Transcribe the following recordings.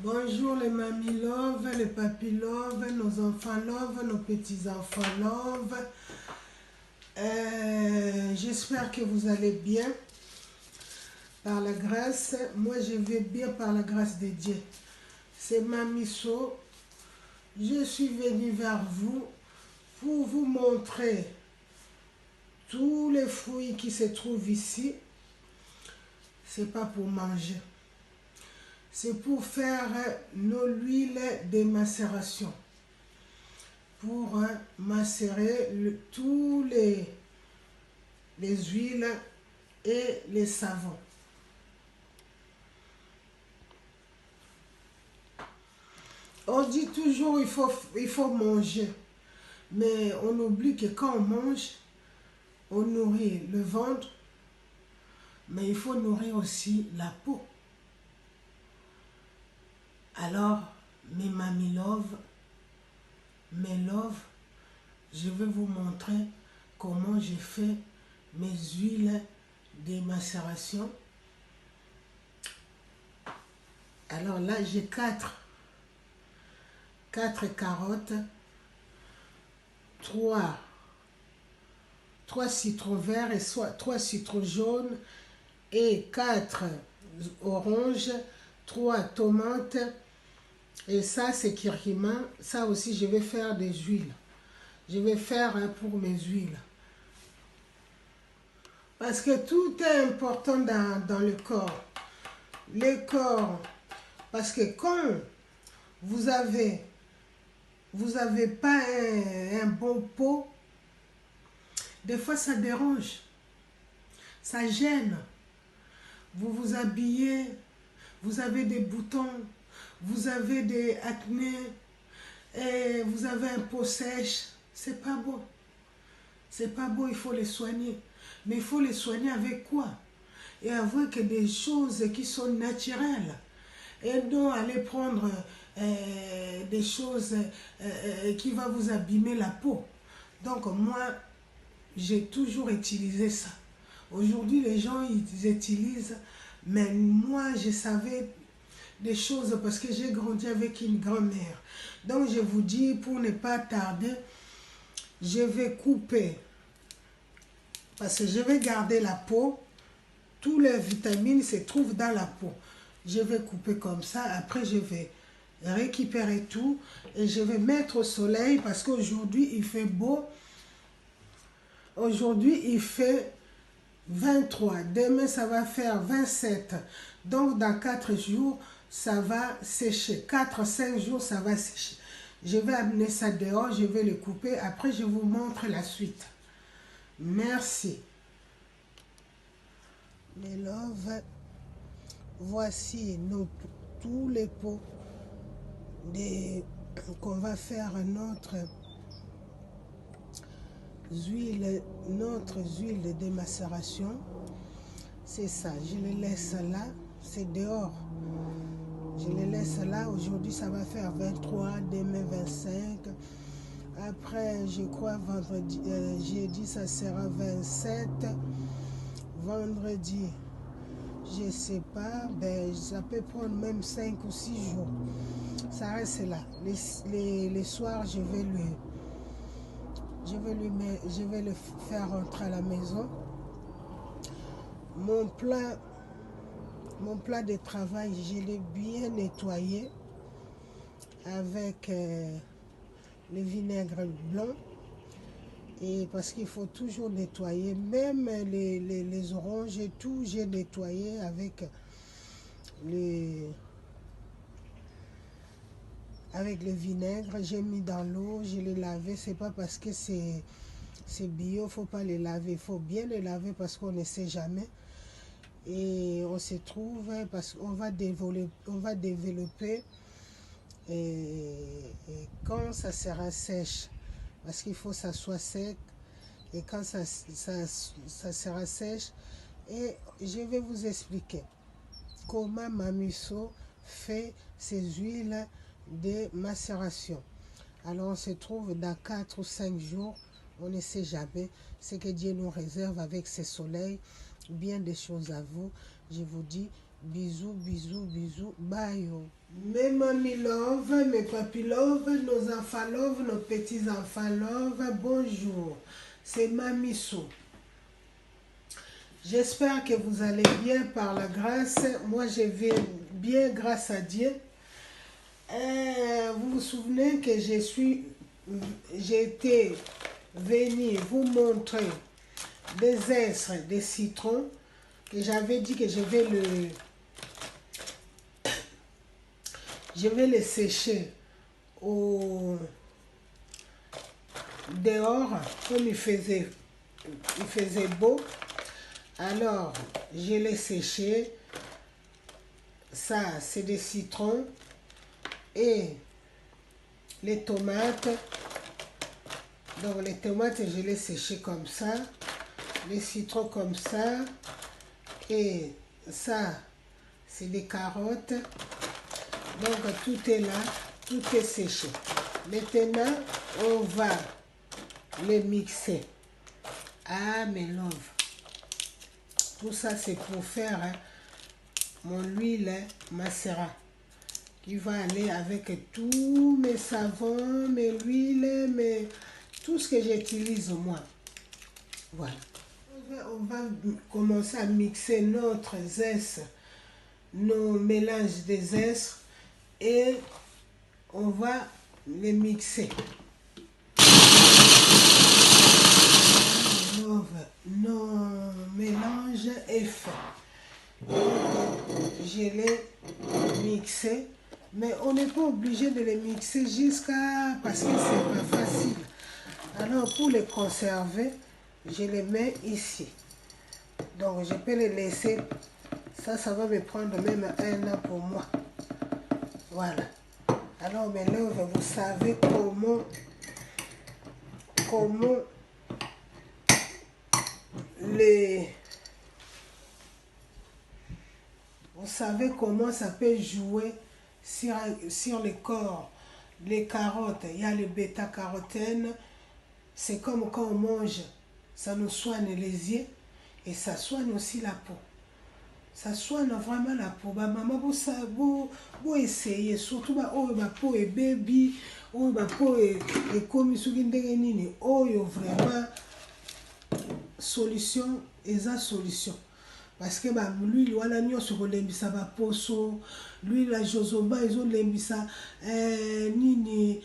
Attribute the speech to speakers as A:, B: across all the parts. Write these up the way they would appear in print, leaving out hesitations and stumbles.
A: Bonjour les mamies love, les papis love, nos enfants love, nos petits-enfants love. J'espère que vous allez bien. Par la grâce, moi je vais bien par la grâce de Dieu. C'est Mamie So. Je suis venue vers vous pour vous montrer tous les fruits qui se trouvent ici. C'est pas pour manger. C'est pour faire nos huiles de macération. Pour macérer tous les huiles et les savons. On dit toujours il faut manger, mais on oublie que quand on mange, on nourrit le ventre, mais il faut nourrir aussi la peau. Alors, mes mamies love, mes love, je vais vous montrer comment j'ai fait mes huiles de macération. Alors là, j'ai 4 carottes, 3 citrons verts et 3 citrons jaunes et 4 oranges, 3 tomates et ça c'est curcuma. Ça aussi je vais faire des huiles. Je vais faire pour mes huiles. Parce que tout est important dans le corps. Le corps, parce que quand vous avez pas un bon pot, des fois ça dérange, ça gêne. Vous vous habillez, vous avez des boutons, vous avez des acné, et vous avez un peau sèche, c'est pas beau. C'est pas beau, il faut les soigner. Mais il faut les soigner avec quoi? Et avec des choses qui sont naturelles. Et non aller prendre des choses qui vont vous abîmer la peau. Donc moi, j'ai toujours utilisé ça. Aujourd'hui, les gens, ils utilisent, mais moi, je savais des choses parce que j'ai grandi avec une grand-mère. Donc, je vous dis, pour ne pas tarder, je vais couper, parce que je vais garder la peau. Toutes les vitamines se trouvent dans la peau. Je vais couper comme ça, après je vais récupérer tout et je vais mettre au soleil parce qu'aujourd'hui il fait beau. Aujourd'hui il fait 23, demain ça va faire 27. Donc dans 4 jours ça va sécher. 4-5 jours ça va sécher. Je vais amener ça dehors, je vais le couper, après je vous montre la suite. Merci. Mes loves, voici tous les pots qu'on va faire notre huile de macération. C'est ça, je les laisse là, c'est dehors. Je les laisse là, aujourd'hui ça va faire 23, demain 25. Après, je crois vendredi, jeudi ça sera 27. Vendredi, je sais pas, ben ça peut prendre même 5 ou 6 jours. Ça reste là. Les soirs, je vais le faire rentrer à la maison. Mon plat de travail, je l'ai bien nettoyé avec le vinaigre blanc. Et parce qu'il faut toujours nettoyer, même les oranges et tout, j'ai nettoyé avec le vinaigre, j'ai mis dans l'eau, je l'ai lavé. C'est pas parce que c'est bio, faut pas les laver, il faut bien les laver parce qu'on ne sait jamais. Et on se trouve, parce qu'on va développer et quand ça sera sèche, parce qu'il faut que ça soit sec, et quand ça sera sèche, et je vais vous expliquer comment Mamie So fait ses huiles de macération. Alors on se trouve dans 4 ou 5 jours, on ne sait jamais ce que Dieu nous réserve avec ses soleils, bien des choses à vous. Je vous dis Bisous, bisous, bisous. Bye. Mes mamies love, mes papis love, nos enfants love, nos petits enfants love. Bonjour. C'est Mamie Sou. J'espère que vous allez bien par la grâce. Moi, je vais bien grâce à Dieu. Vous vous souvenez que j'ai été venue vous montrer des zestres de citron que j'avais dit que je vais les sécher dehors comme il faisait beau. Alors, je l'ai séché. Ça, c'est des citrons. Et les tomates. Donc, les tomates, je les séché comme ça. Les citrons comme ça. Et ça, c'est des carottes. Donc, tout est là. Tout est séché. Maintenant, on va les mixer. Ah, mes love. Tout ça, c'est pour faire mon huile macérat qui va aller avec tous mes savons, mes huiles, tout ce que j'utilise moi. Voilà. On va commencer à mixer notre zeste, nos mélanges de zestes et on va les mixer. Nos mélange est fait. Je l'ai mixé, mais on n'est pas obligé de les mixer parce que c'est pas facile. Alors pour les conserver, je les mets ici. Donc je peux les laisser. Ça va me prendre même 1 an pour moi. Voilà. Alors mes lèvres, vous savez comment vous savez comment ça peut jouer sur le corps. Les carottes, il y a le bêta-carotène. C'est comme quand on mange, ça nous soigne les yeux et ça soigne aussi la peau. Ça soigne vraiment la peau. Maman, vous essayez, surtout ma peau est baby, ma peau est comme vraiment solution, eza solution. Parce que l'huile wana nyonso kolembisa baposo, l'huile ya jojoba ezolembisa nini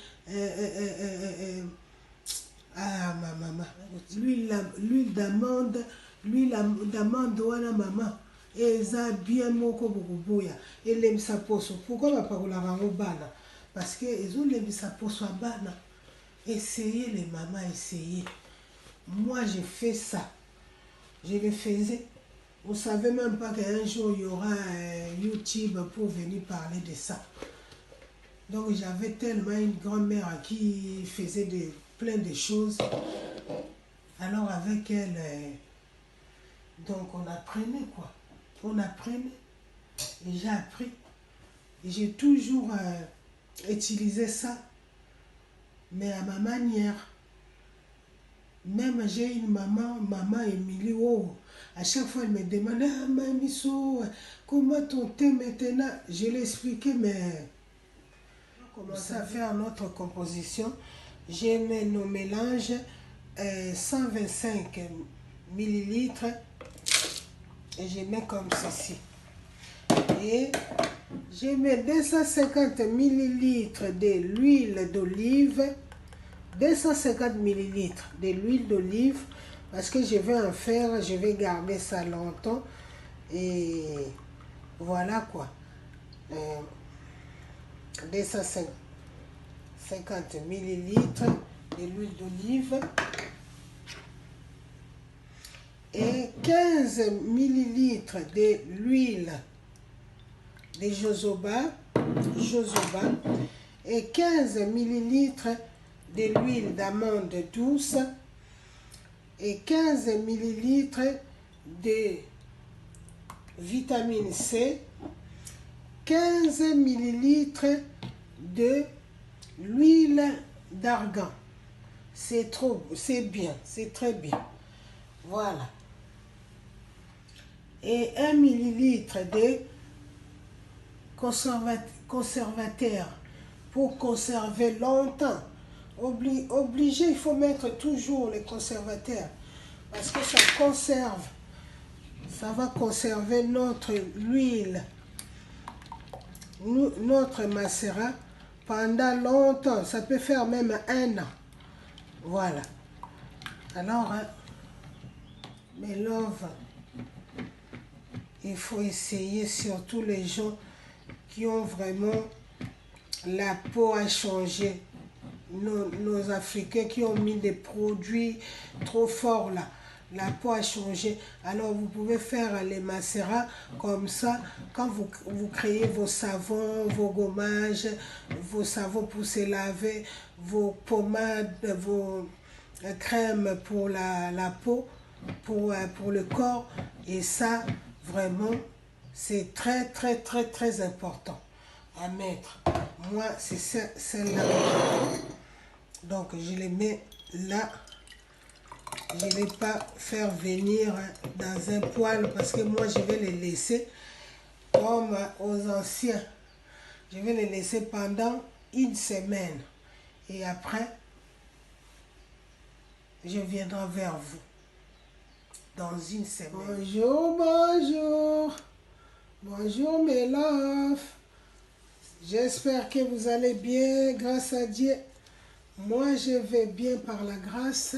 A: mama, l'huile d'amande, wana mama eza bien moko bokoboya elembisa poso. Pourquoi bapakolaka yango bana? Parce que ezolembisa poso ya bana. Essayez les mamans, essayez. Moi j'ai fait ça. Je le faisais. Vous ne savez même pas qu'un jour il y aura YouTube pour venir parler de ça. Donc j'avais tellement une grand-mère qui faisait plein de choses. Alors avec elle, donc on apprenait quoi. On apprenait. Et j'ai appris. Et j'ai toujours utilisé ça. Mais à ma manière. Même j'ai une maman Émilie, à chaque fois elle me demande, ah Mamie Sou, comment ton thé maintenant? Je l'ai expliqué, mais on commence à faire notre composition. J'ai mis nos mélanges 125 millilitres et je mets comme ceci. Et je mets 250 millilitres de l'huile d'olive. 250 millilitres de l'huile d'olive parce que je vais en faire, je vais garder ça longtemps et voilà quoi. 250 millilitres de l'huile d'olive et 15 millilitres de l'huile de jojoba et 15 millilitres de l'huile d'amande douce et 15 millilitres de vitamine C, 15 millilitres de l'huile d'argan. C'est bien, c'est très bien. Voilà. Et 1 millilitre de conservateur pour conserver longtemps. Obligé, il faut mettre toujours les conservateurs parce que ça conserve. Ça va conserver notre huile, notre macérat pendant longtemps. Ça peut faire même 1 an. Voilà. Alors, mes loves, il faut essayer, surtout les gens qui ont vraiment la peau à changer. Nos Africains qui ont mis des produits trop forts là. La peau a changé. Alors vous pouvez faire les macérats comme ça. Quand vous créez vos savons, vos gommages, vos savons pour se laver, vos pommades, vos crèmes pour la peau, pour le corps. Et ça, vraiment, c'est très, très, très, très important à mettre. Moi, c'est celle-là. Donc, je les mets là. Je ne vais pas faire venir dans un poêle parce que moi, je vais les laisser comme aux anciens. Je vais les laisser pendant 1 semaine. Et après, je viendrai vers vous dans 1 semaine. Bonjour, bonjour. Bonjour, mes loves. J'espère que vous allez bien, grâce à Dieu. Moi, je vais bien par la grâce.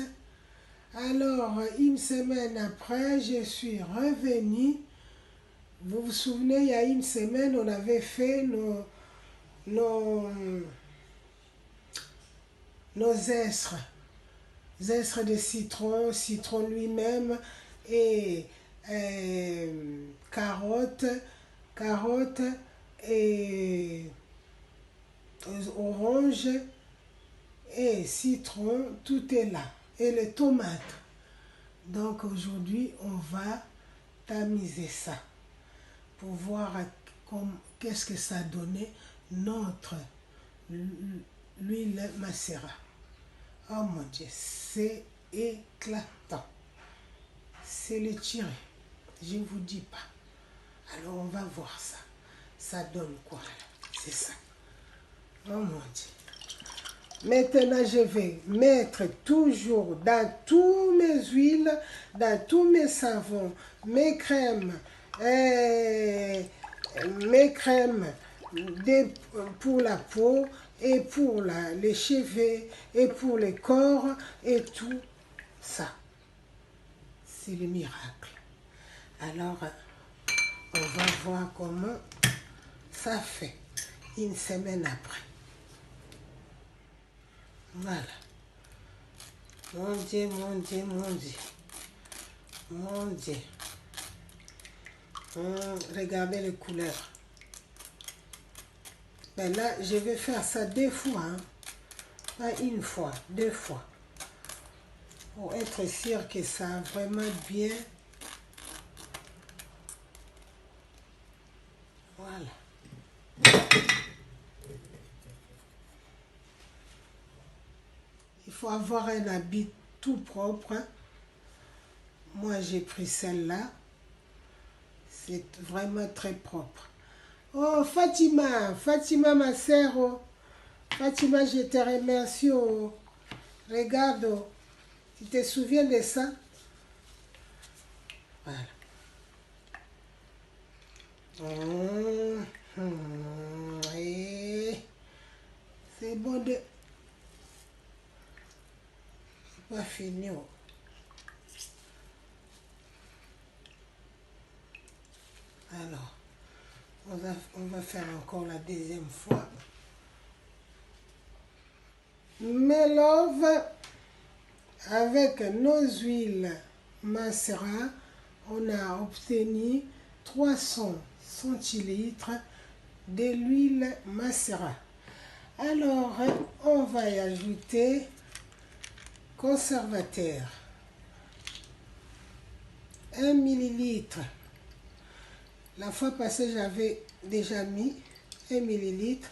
A: Alors, 1 semaine après, je suis revenue. Vous vous souvenez, il y a 1 semaine, on avait fait nos zestres. Zestres de citron, citron lui-même et carottes et orange et citron, tout est là. Et les tomates. Donc aujourd'hui, on va tamiser ça pour voir qu'est-ce que ça donnait notre l'huile macérat. Oh mon Dieu, c'est éclatant. C'est le tiré. Je ne vous dis pas. Alors on va voir ça. Ça donne quoi? C'est ça. Oh mon Dieu. Maintenant, je vais mettre toujours dans tous mes huiles, dans tous mes savons, mes crèmes pour la peau et pour les cheveux et pour le corps et tout ça. C'est le miracle. Alors, on va voir comment ça fait 1 semaine après. Voilà. Mon Dieu, mon Dieu, mon Dieu. Mon Dieu. Regardez les couleurs. Ben là, je vais faire ça 2 fois. Hein. Pas 1 fois, 2 fois. Pour être sûr que ça a vraiment bien. Voilà. Il faut avoir un habit tout propre. Moi, j'ai pris celle-là. C'est vraiment très propre. Oh, Fatima, ma sœur. Oh. Fatima, je te remercie. Oh. Regarde, oh. Tu te souviens de ça? Voilà. C'est bon de... C'est pas fini. Oh. Alors, on va faire encore la 2e fois. Mes loves, avec nos huiles macérat, on a obtenu 300 centilitres de l'huile macérat. Alors, on va y ajouter conservateur, 1 millilitre. La fois passée, j'avais déjà mis 1 millilitre.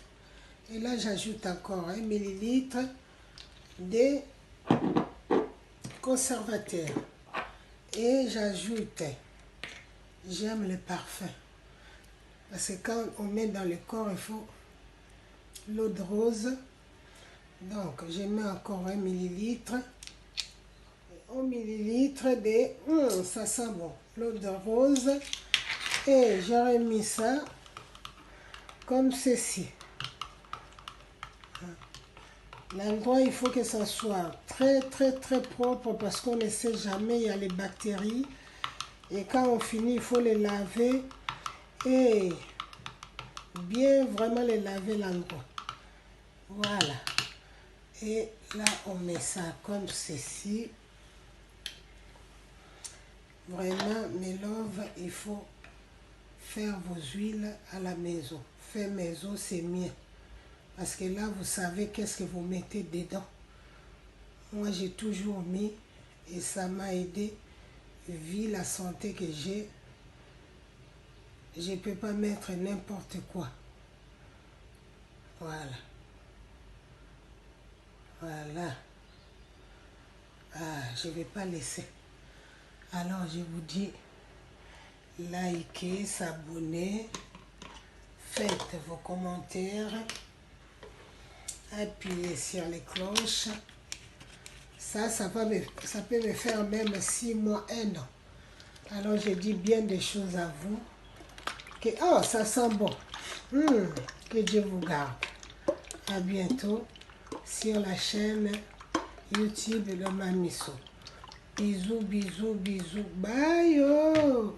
A: Et là, j'ajoute encore 1 millilitre de conservateur. Et j'ajoute, j'aime le parfum. Parce que quand on met dans le corps, il faut l'eau de rose. Donc, je mets encore 1 millilitre. 1 millilitre de... ça sent bon. L'eau de rose. Et j'aurais mis ça comme ceci. L'endroit, il faut que ça soit très propre parce qu'on ne sait jamais, il y a les bactéries. Et quand on finit, il faut les laver et bien vraiment les laver l'endroit. Voilà. Et là, on met ça comme ceci. Vraiment, mes loves, il faut faire vos huiles à la maison. Faire maison, c'est mieux. Parce que là, vous savez qu'est-ce que vous mettez dedans. Moi, j'ai toujours mis et ça m'a aidé. Vu la santé que j'ai, je ne peux pas mettre n'importe quoi. Voilà. Voilà. Ah, je ne vais pas laisser. Alors, je vous dis, likez, s'abonnez, faites vos commentaires. Appuyez sur les cloches. Ça peut me faire même 6 mois, 1 an. Alors, je dis bien des choses à vous. Que, oh, ça sent bon. Que Dieu vous garde. À bientôt sur la chaîne YouTube de Mamiso. Bisous, bisous, bisous. Bye. Oh.